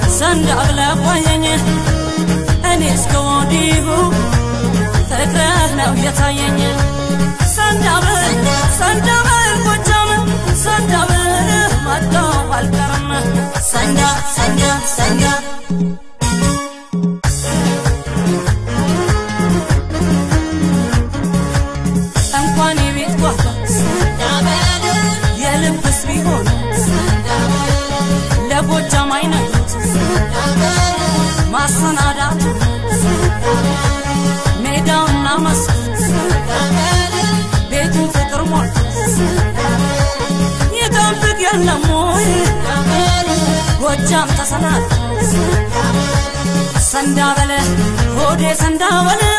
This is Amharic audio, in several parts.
سند أغلب ويني أني سكوديه فكرهنا ويتايني سند أغلب وجام سند أغلب ما تدوى الكرم سند أنقاني بيت وحدة يلبس بيهون لبوجا ماينا ما صنعت ميدان نامس بيتو فكر موت يدبق يلموي وجام تصنعت سندابله هودي سندابله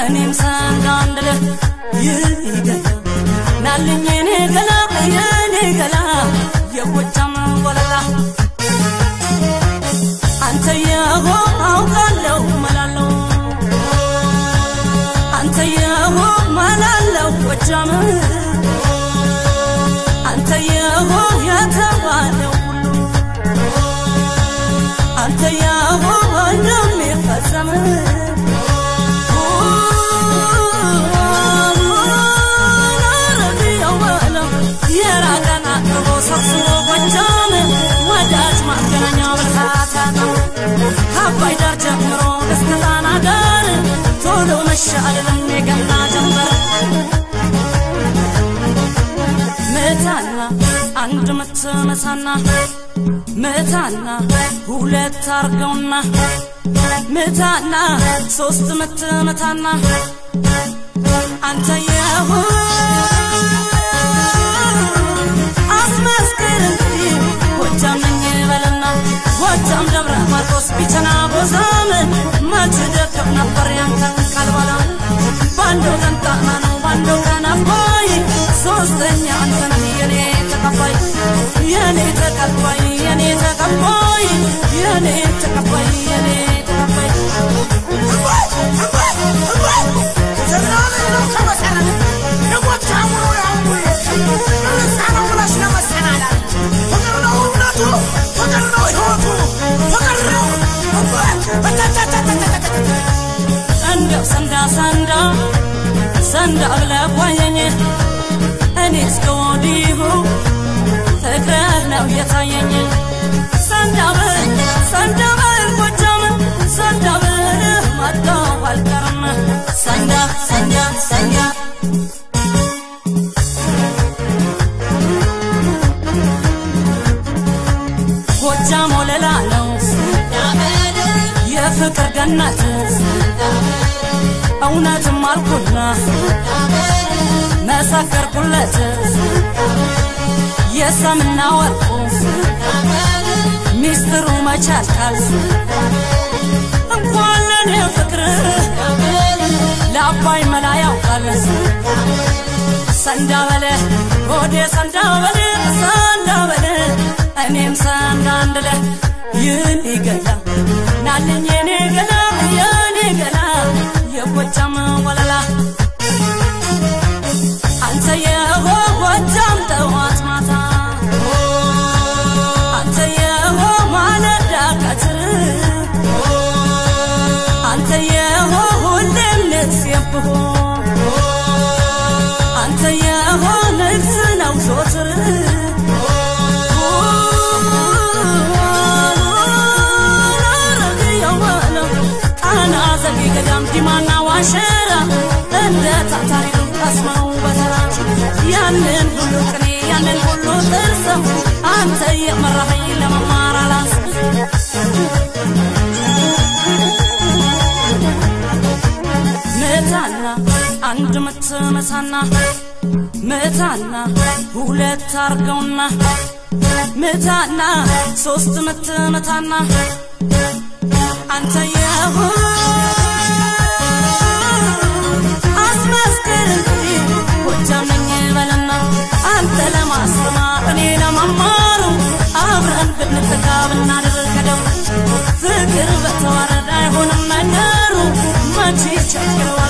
أنيم سنداندله يلقى نالني نقلا ينقلا يوجام ولا أنت يا هو أوكلو ملالو أنت يا هو ملالو وجام أنت يا هو يا توالو أنت يا هو نمي فزم يا راجنا روسك وجام وداج ما كنا بالخاتم هباي دار جمرو بستانا دار تولو مشعل لمي قمنا جنبر متانا عند متمتانا متانا ሁለት አርገውና መታና ሶስት መተመታና አንተ የሆ አስመስክርልኝ ወጃምኝ በለና ወጃም ደብረ ማርቆስ ቢቸና ቦዛም መች ደከም ነበር ያንተን ካልባላ ባንዶ ቀንጣና ነው ባንዶ ቀናባይ ሶስተኛ አንተን የኔ ተቀባይ የኔ ተቀባይ የኔ ተቀባይ የኔ ተቀባይ የኔ ተቀባይ ዘናለ ነው ከመሰረ ንጎት ካሙሩ ያሙ ለሳና ወላሽ ለመሰናላ ፍቅር ነው እውነቱ ፍቅር ነው ህይወቱ ፍቅር ነው እንደው ሰንዳ አግለብ ወየኔ እኔ እስከወዲሁ ፍቅርህ ነው የታየኝ ሰንዳ ወጃም ሰንዳ ማጣው አልቀርም ሰንዳ ወጃም ወለላ ነው የፍቅር ገነት እውነትም አልኩና መሰከርኩለት የሰምና ወርቁ ሚስጥሩ መቻልካል እንኳን ለኔ ፍቅር ለአባይ መላ ያውቃል ሰንዳበለ ሆዴ ሰንዳበለ እኔም ሰንዳንደለ ይህን ይገላ ናልኝ የኔ ገላ የጎጃም ወለላ አንተ የሆ ጎጃም ጠዋት ማታ አንተ የሆ ማለዳ ቀትር አንተ የሆ ሁሌም ንግስ የብሆ አንተ የሆ ንግስ ነው ዞትር ጣና ዘጌ ገዳም ዲማና ዋሸራ እንደ ታታሪ ቀስመው በተራ ያንን ሁሉ ቅኔ ያንን ሁሉ ጥርሰው አንተ የመራኸኝ ለመማር አላስ መታና አንድ መተመታና መታና ሁለት አርገውና መታና ሶስት መተመታና አንተ የሆ አስመስክርልኝ ወጃምኝ በለና አንተ ለማስተማር እኔ ለመማሩ ሲቸግረው